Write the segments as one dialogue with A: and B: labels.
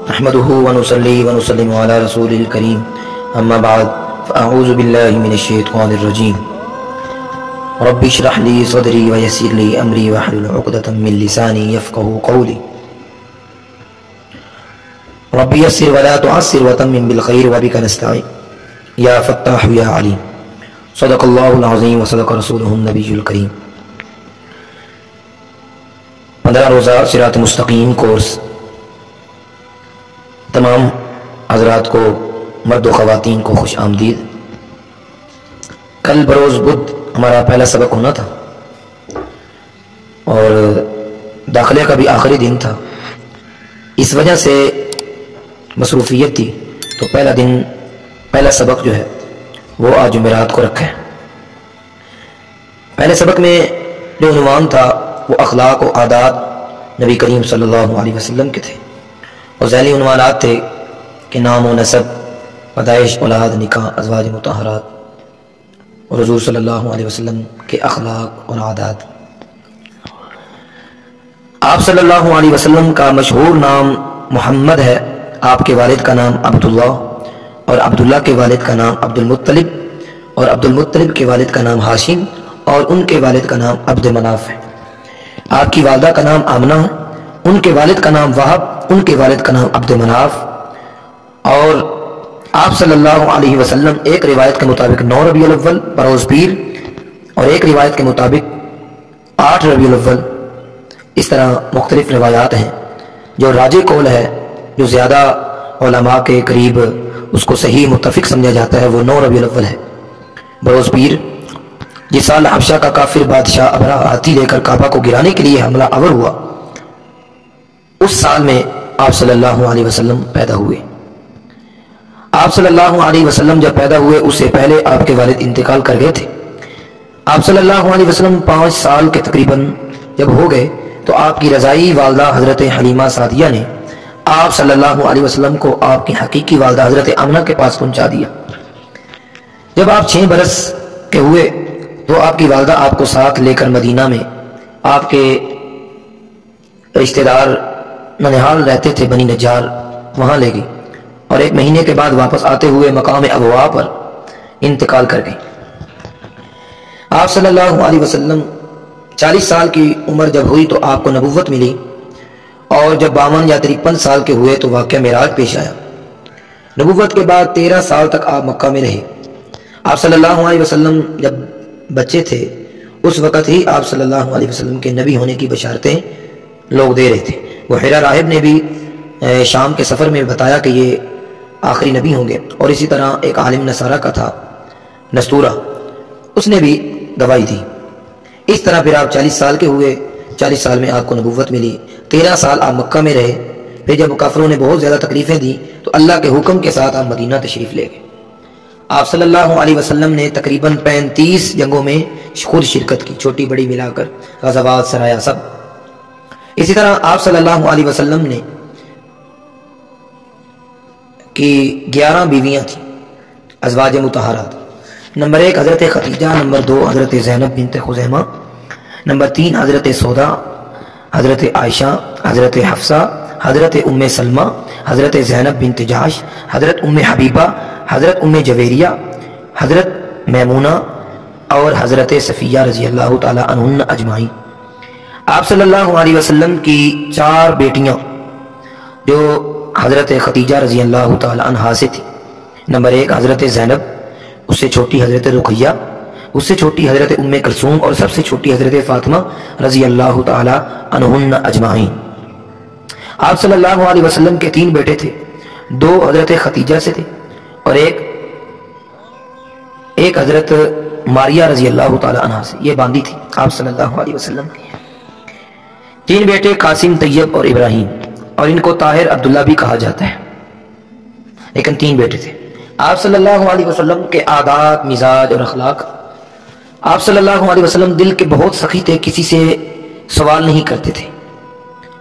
A: نحمده ونصلي ونسلم على رسول الكريم اما بعد فاعوذ بالله من الشيطان الرجيم رب اشرح لي صدري ويسر لي امري واحلل عقدة من لساني يفقهوا قولي رب يسر ولا تعسر وتمم بالخير وبك نستعين يا فتاح يا عليم صدق الله العظيم وصدق رسوله النبي الكريم 15 روزہ صراط مستقیم کورس تمام حضرات کو، مرد و خواتین کو خوش آمدید۔ کل بروز بدھ ہمارا پہلا سبق ہونا تھا اور داخلے کا بھی آخری دن تھا، اس وجہ سے مصروفیت تھی، تو پہلا سبق جو ہے وہ آج جمعرات کو رکھا ہے۔ پہلے سبق میں جو عنوان تھا وہ اخلاق و عادات نبی کریم صلی اللہ علیہ وسلم کے تھے، اور ذیلی عنوانات تھے کہ نام و نسب، پیدائش، اولاد، نکاح، ازواج مطہرات اور حضور صلی اللہ علیہ وسلم کے اخلاق اور عادات۔ آپ صلی اللہ علیہ وسلم کا مشہور نام محمد ہے، آپ کے والد کا نام عبداللہ، اور عبداللہ کے والد کا نام عبد المطلب، اور عبد المطلب کے والد کا نام ہاشم، اور ان کے والد کا نام عبد مناف ہے۔ آپ کی والدہ کا نام آمنہ ہے، ان کے والد کا نام وہب، ان کے والد کا نام عبد مناف، اور آپ صلی اللہ علیہ وسلم ایک روایت کے مطابق 9 ربیع الاول بروز پیر، اور ایک روایت کے مطابق 8 ربیع الاول، اس طرح مختلف روایات ہیں۔ جو راجح قول ہے، جو زیادہ علماء کے قریب اس کو صحیح متفق سمجھا جاتا ہے، وہ 9 ربیع الاول ہے بروز پیر۔ جس سال حبشہ کا کافر بادشاہ ابرہ ہاتھی لے کر کعبہ کو گرانے کے لیے حملہ آور ہوا، اس سال میں آپ صلی اللہ علیہ وسلم پیدا ہوئے۔ آپ صلی اللہ علیہ وسلم جب پیدا ہوئے اس سے پہلے آپ کے والد انتقال کر گئے تھے۔ آپ صلی اللہ علیہ وسلم 5 سال کے تقریباً جب ہو گئے تو آپ کی رضائی والدہ حضرت حلیمہ سعدیہ نے آپ صلی اللہ علیہ وسلم کو آپ کی حقیقی والدہ حضرت آمنہ کے پاس پہنچا دیا۔ جب آپ 6 برس کے ہوئے تو آپ کی والدہ آپ کو ساتھ لے کر مدینہ میں آپ کے رشتہ دار ننہال رہتے تھے بنی نجار، وہاں لے گئی، اور 1 مہینے کے بعد واپس آتے ہوئے مقام ابوا پر انتقال کر گئی۔ آپ صلی اللہ علیہ وسلم 40 سال کی عمر جب ہوئی تو آپ کو نبوت ملی، اور جب 52 یا 53 سال کے ہوئے تو واقعہ معراج پیش آیا۔ نبوت کے بعد 13 سال تک آپ مکہ میں رہے۔ آپ صلی اللہ علیہ وسلم جب بچے تھے اس وقت ہی آپ صلی اللہ علیہ وسلم کے نبی ہونے کی بشارتیں لوگ دے رہے تھے۔ وہ حرا راہب نے بھی شام کے سفر میں بتایا کہ یہ آخری نبی ہوں گے، اور اسی طرح ایک عالم نصارہ کا تھا نستورہ، اس نے بھی گواہی دی۔ اس طرح پھر آپ 40 سال کے ہوئے، 40 سال میں آپ کو نبوت ملی، 13 سال آپ مکہ میں رہے۔ پھر جب کافروں نے بہت زیادہ تکلیفیں دی تو اللہ کے حکم کے ساتھ آپ مدینہ تشریف لے گئے۔ آپ صلی اللہ علیہ وسلم نے تقریباً 35 جنگوں میں خود شرکت کی، چھوٹی بڑی ملا کر، غزوات، سرایا، سب۔ اسی طرح آپ صلی اللہ علیہ وسلم نے کی 11 بیویاں تھیں، ازواج مطہرات۔ نمبر 1 حضرت خدیجہ، نمبر 2 حضرت زینب بنت خزیمہ، نمبر 3 حضرت سودا، حضرت عائشہ، حضرت حفصہ، حضرت ام سلمہ، حضرت زینب بنت جحش، حضرت ام حبیبہ، حضرت ام جویریہ، حضرت میمونہ، اور حضرت صفیہ رضی اللہ تعالی عنہن اجمعین۔ آپ صلی اللہ علیہ وسلم کی 4 بیٹیاں جو حضرت خدیجہ رضی اللہ تعالی عنہا سے تھی۔ نمبر 1 حضرت زینب، اس سے چھوٹی حضرت رقیہ، اس سے چھوٹی حضرت ام کلثوم، اور سب سے چھوٹی حضرت فاطمہ رضی اللہ تعالی عنہن اجمعین۔ آپ صلی اللہ علیہ وسلم کے 3 بیٹے تھے، 2 حضرت خدیجہ سے تھے اور ایک حضرت ماریہ رضی اللہ تعالی عنہا سے، یہ باندھی تھی آپ صلی اللہ علیہ وسلم کی۔ 3 بیٹے قاسم، طیب اور ابراہیم، اور ان کو طاہر عبداللہ بھی کہا جاتا ہے، لیکن 3 بیٹے تھے۔ آپ صلی اللہ علیہ وسلم کے عادات، مزاج اور اخلاق، آپ صلی اللہ علیہ وسلم دل کے بہت سخی تھے، کسی سے سوال نہیں کرتے تھے،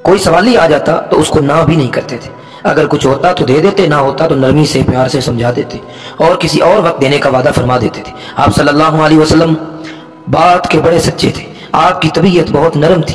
A: کوئی سوال ہی آ جاتا تو اس کو نہ بھی نہیں کرتے تھے، اگر کچھ ہوتا تو دے دیتے، نہ ہوتا تو نرمی سے، پیار سے سمجھا دیتے، اور کسی اور وقت دینے کا وعدہ فرما دیتے تھے۔ آپ صلی اللہ علیہ وسلم بات کے بڑے سچے تھے، آپ کی طبیعت بہت نرم تھی،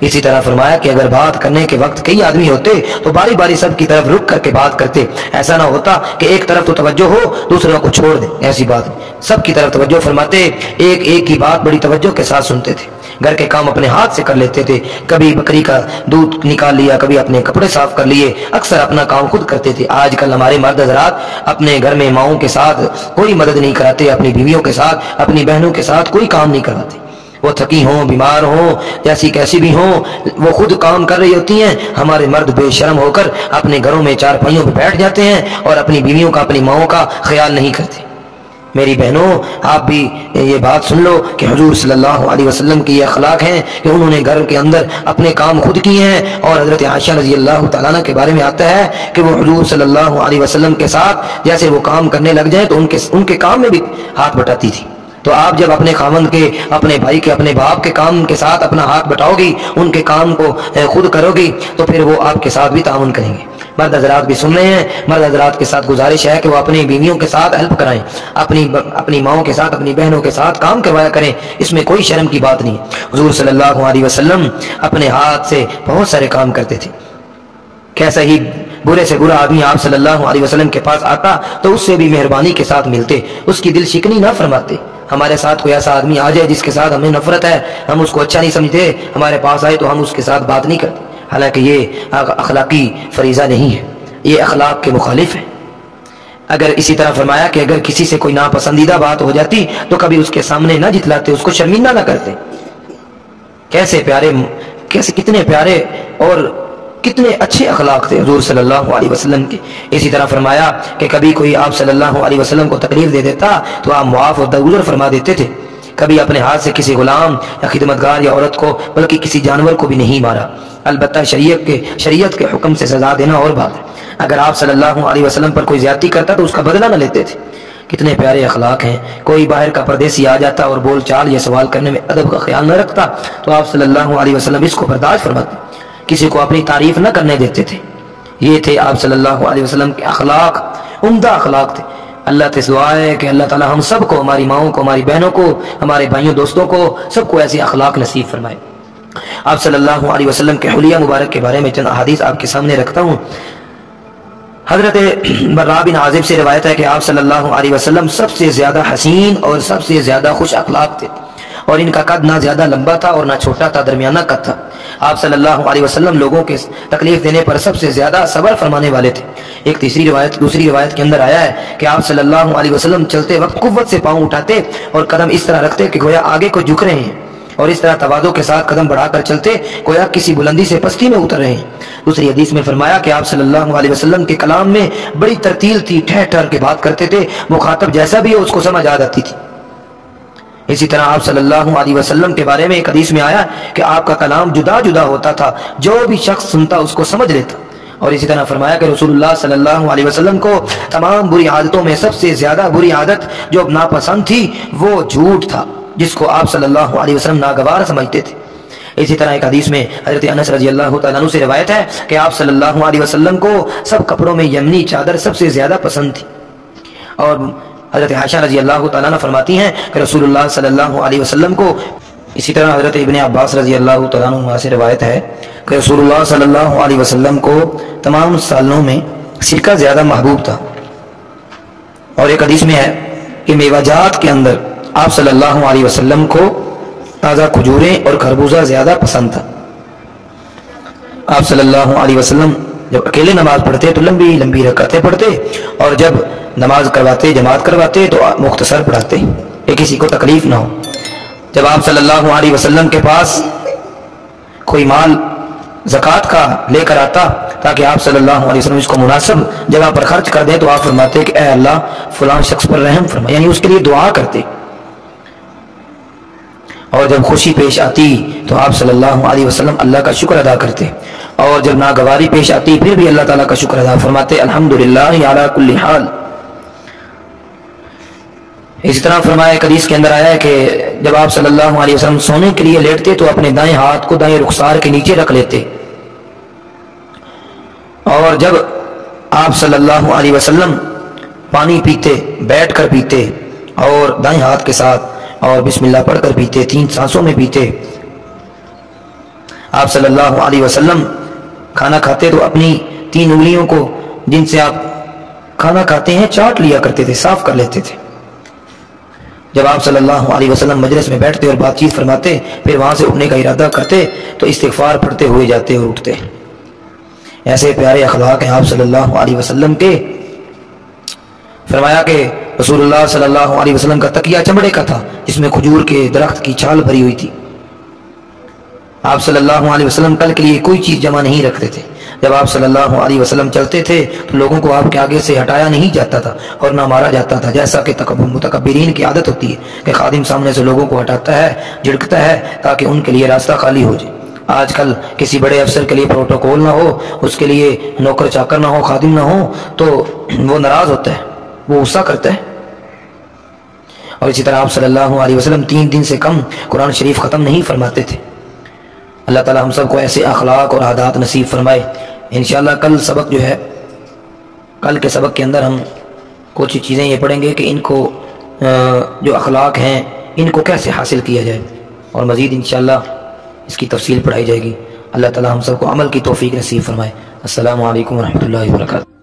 A: اسی طرح فرمایا کہ اگر بات کرنے کے وقت کئی آدمی ہوتے تو باری باری سب کی طرف رک کر کے بات کرتے، ایسا نہ ہوتا کہ ایک طرف تو توجہ ہو دوسروں کو چھوڑ دیں، ایسی بات نہیں، سب کی طرف توجہ فرماتے، ایک ایک کی بات بڑی توجہ کے ساتھ سنتے تھے، گھر کے کام اپنے ہاتھ سے کر لیتے تھے، کبھی بکری کا دودھ نکال لیا، کبھی اپنے کپڑے صاف کر لیے، اکثر اپنا کام خود کرتے تھے۔ آج کل ہمارے مرد حضرات اپنے گھر میں ماؤں کے ساتھ کوئی مدد نہیں کراتے، اپنی بیویوں کے ساتھ اپنی بہنوں کے ساتھ کوئی کام نہیں کرواتے، وہ تھکی ہوں، بیمار ہوں، جیسی کیسی بھی ہوں، وہ خود کام کر رہی ہوتی ہیں، ہمارے مرد بے شرم ہو کر اپنے گھروں میں چار پائیوں پہ بیٹھ جاتے ہیں اور اپنی بیویوں کا اپنی ماؤں کا خیال نہیں کرتے۔ میری بہنوں، آپ بھی یہ بات سن لو کہ حضور صلی اللہ علیہ وسلم کی یہ اخلاق ہیں کہ انہوں نے گھر کے اندر اپنے کام خود کیے ہیں، اور حضرت عائشہ رضی اللہ تعالیٰ عنہ کے بارے میں آتا ہے کہ وہ حضور صلی اللہ علیہ وسلم کے ساتھ جیسے وہ کام کرنے لگ جائیں تو ان کے کام میں بھی ہاتھ بٹاتی تھی۔ تو آپ جب اپنے خاوند کے، اپنے بھائی کے، اپنے باپ کے کام کے ساتھ اپنا ہاتھ بٹاؤ گی، ان کے کام کو خود کرو گی، تو پھر وہ آپ کے ساتھ بھی تعاون کریں گے۔ مرد حضرات بھی سن رہے ہیں، مرد حضرات کے ساتھ گزارش ہے کہ وہ اپنی بیویوں کے ساتھ ہیلپ کرائیں، اپنی ماؤں کے ساتھ، اپنی بہنوں کے ساتھ کام کروایا کریں، اس میں کوئی شرم کی بات نہیں۔ حضور صلی اللہ علیہ وسلم اپنے ہاتھ سے بہت سارے کام کرتے تھے۔ کیسا ہی برے سے برا آدمی آپ صلی اللہ علیہ وسلم کے پاس آتا تو اس سے بھی مہربانی کے ساتھ ملتے، اس کی دل شکنی نہ فرماتے۔ ہمارے ساتھ کوئی ایسا آدمی آ جائے جس کے ساتھ ہمیں نفرت ہے، ہم اس کو اچھا نہیں سمجھتے، ہمارے پاس آئے تو ہم اس کے ساتھ بات نہیں کرتے، حالانکہ یہ اخلاقی فریضہ نہیں ہے، یہ اخلاق کے مخالف ہے۔ اگر اسی طرح فرمایا کہ اگر کسی سے کوئی ناپسندیدہ بات ہو جاتی تو کبھی اس کے سامنے نہ جتلاتے، اس کو شرمندہ نہ کرتے۔ کتنے پیارے اور کتنے اچھے اخلاق تھے حضور صلی اللہ علیہ وسلم کے۔ اسی طرح فرمایا کہ کبھی کوئی آپ صلی اللہ علیہ وسلم کو تکلیف دے دیتا تو آپ معاف اور درگزر فرما دیتے تھے، کبھی اپنے ہاتھ سے کسی غلام یا خدمتگار یا عورت کو بلکہ کسی جانور کو بھی نہیں مارا۔ البتہ شریعت کے حکم سے سزا دینا اور بات ہے، اگر آپ صلی اللہ علیہ وسلم پر کوئی زیادتی کرتا تو اس کا بدلہ نہ لیتے تھے۔ کتنے پیارے اخلاق ہیں۔ کوئی باہر کا پردیسی آ جاتا اور بول چال یا سوال کرنے میں ادب کا خیال نہ رکھتا تو آپ صلی اللہ علیہ وسلم اس کو برداشت فرماتے، کسی کو اپنی تعریف نہ کرنے دیتے تھے۔ یہ تھے آپ صلی اللہ علیہ وسلم کے اخلاق، عمدہ اخلاق تھے۔ اللہ سے دعا ہے کہ اللہ تعالی ہم سب کو، ہماری ماؤں کو، ہماری بہنوں کو، ہمارے بھائیوں دوستوں کو، سب کو ایسی اخلاق نصیب فرمائے۔ آپ صلی اللہ علیہ وسلم کے حلیہ مبارک کے بارے میں چند احادیث آپ کے سامنے رکھتا ہوں۔ حضرت براء بن عازب سے روایت ہے کہ آپ صلی اللہ علیہ وسلم سب سے زیادہ حسین اور سب سے زیادہ خوش اخلاق تھے، اور ان کا قد نہ زیادہ لمبا تھا اور نہ چھوٹا تھا، درمیانہ قد تھا۔ آپ صلی اللہ علیہ وسلم لوگوں کے تکلیف دینے پر سب سے زیادہ صبر فرمانے والے تھے۔ ایک دوسری روایت کے اندر آیا ہے کہ آپ صلی اللہ علیہ وسلم چلتے وقت قوت سے پاؤں اٹھاتے اور قدم اس طرح رکھتے کہ گویا آگے کو جھک رہے ہیں، اور اس طرح تواضع کے ساتھ قدم بڑھا کر چلتے گویا کسی بلندی سے پستی میں اتر رہے ہیں۔ دوسری حدیث میں فرمایا کہ آپ صلی اللہ علیہ وسلم کے کلام میں بڑی ترتیل تھی، ٹھہر ٹھہر کے بات کرتے تھے، مخاطب جیسا بھی ہو اس کو سمجھ آ جاتی تھی۔ اسی طرح آپ صلی اللہ علیہ وسلم کے بارے میں ایک حدیث میں آیا کہ آپ کا کلام جدا جدا ہوتا تھا، جو بھی شخص سنتا اس کو سمجھ لیتا۔ اور اسی طرح فرمایا کہ رسول اللہ صلی اللہ علیہ وسلم کو تمام بری عادتوں میں سب سے زیادہ بری عادت جو ناپسند تھی وہ جھوٹ تھا، جس کو آپ صلی اللہ علیہ وسلم ناگوار سمجھتے تھے۔ اسی طرح ایک حدیث میں حضرت انس رضی اللہ تعالیٰ عنہ سے روایت ہے کہ آپ صلی اللہ علیہ وسلم کو سب کپڑوں میں یمنی چادر سب سے زیادہ پسند تھی، اور حضرت عائشہ رضی اللہ تعالیٰ عنہ فرماتی ہیں کہ رسول اللہ صلی اللہ علیہ وسلم کو، اسی طرح حضرت ابن عباس رضی اللہ تعالیٰ عنہ سے روایت ہے کہ رسول اللہ صلی اللہ علیہ وسلم کو تمام سالوں میں سرکہ زیادہ محبوب تھا۔ اور ایک حدیث میں ہے کہ میوہ جات کے اندر آپ صلی اللہ علیہ وسلم کو تازہ کھجوریں اور خربوزہ زیادہ پسند تھا۔ آپ صلی اللہ علیہ وسلم جب اکیلے نماز پڑھتے تو لمبی لمبی رکعتیں پڑھتے، اور جب نماز کرواتے، جماعت کرواتے تو مختصر پڑھاتے کہ کسی کو تکلیف نہ ہو۔ جب آپ صلی اللہ علیہ وسلم کے پاس کوئی مال زکوٰۃ کا لے کر آتا تاکہ آپ صلی اللہ علیہ وسلم اس کو مناسب جگہ پر خرچ کر دیں تو آپ فرماتے کہ اے اللہ فلاں شخص پر رحم فرما، یعنی اس کے لیے دعا کرتے۔ اور جب خوشی پیش آتی تو آپ صلی اللہ علیہ وسلم اللہ کا شکر ادا کرتے، اور جب ناگواری پیش آتی پھر بھی اللہ تعالیٰ کا شکر ادا فرماتے، الحمدللہ علی کل حال۔ اسی طرح فرمایا ایک حدیث کے اندر آیا ہے کہ جب آپ صلی اللہ علیہ وسلم سونے کے لیے لیٹتے تو اپنے دائیں ہاتھ کو دائیں رخسار کے نیچے رکھ لیتے، اور جب آپ صلی اللہ علیہ وسلم پانی پیتے بیٹھ کر پیتے اور دائیں ہاتھ کے ساتھ اور بسم اللہ پڑھ کر پیتے، 3 سانسوں میں پیتے۔ آپ صلی اللہ علیہ وسلم کھانا کھاتے تو اپنی 3 انگلیوں کو جن سے آپ کھانا کھاتے ہیں چاٹ لیا کرتے تھے، صاف کر لیتے تھے۔ جب آپ صلی اللہ علیہ وسلم مجلس میں بیٹھتے اور بات چیت فرماتے، پھر وہاں سے اٹھنے کا ارادہ کرتے تو استغفار پڑھتے ہوئے جاتے اور اٹھتے۔ ایسے پیارے اخلاق ہیں آپ صلی اللہ علیہ وسلم کے۔ فرمایا کہ رسول اللہ صلی اللہ علیہ وسلم کا تکیہ چمڑے کا تھا جس میں کھجور کے درخت کی چھال بھری ہوئی تھی۔ آپ صلی اللہ علیہ وسلم کل کے لیے کوئی چیز جمع نہیں رکھتے تھے۔ جب آپ صلی اللہ علیہ وسلم چلتے تھے تو لوگوں کو آپ کے آگے سے ہٹایا نہیں جاتا تھا اور نہ مارا جاتا تھا، جیسا کہ متکبرین کی عادت ہوتی ہے کہ خادم سامنے سے لوگوں کو ہٹاتا ہے، جھڑکتا ہے تاکہ ان کے لیے راستہ خالی ہو جائے۔ آج کل کسی بڑے افسر کے لیے پروٹوکول نہ ہو، اس کے لیے نوکر چاکر نہ ہو، خادم نہ ہو تو وہ ناراض ہوتا ہے، وہ غصہ کرتا ہے۔ اور اسی طرح آپ صلی اللہ علیہ وسلم 3 دن سے کم قرآن شریف ختم نہیں فرماتے تھے۔ اللہ تعالی ہم سب کو ایسے اخلاق اور عادات نصیب فرمائے۔ انشاءاللہ کل سبق جو ہے، کل کے سبق کے اندر ہم کچھ چیزیں یہ پڑھیں گے کہ ان کو جو اخلاق ہیں ان کو کیسے حاصل کیا جائے، اور مزید انشاءاللہ اس کی تفصیل پڑھائی جائے گی۔ اللہ تعالی ہم سب کو عمل کی توفیق نصیب فرمائے۔ السلام علیکم ورحمۃ اللہ وبرکاتہ۔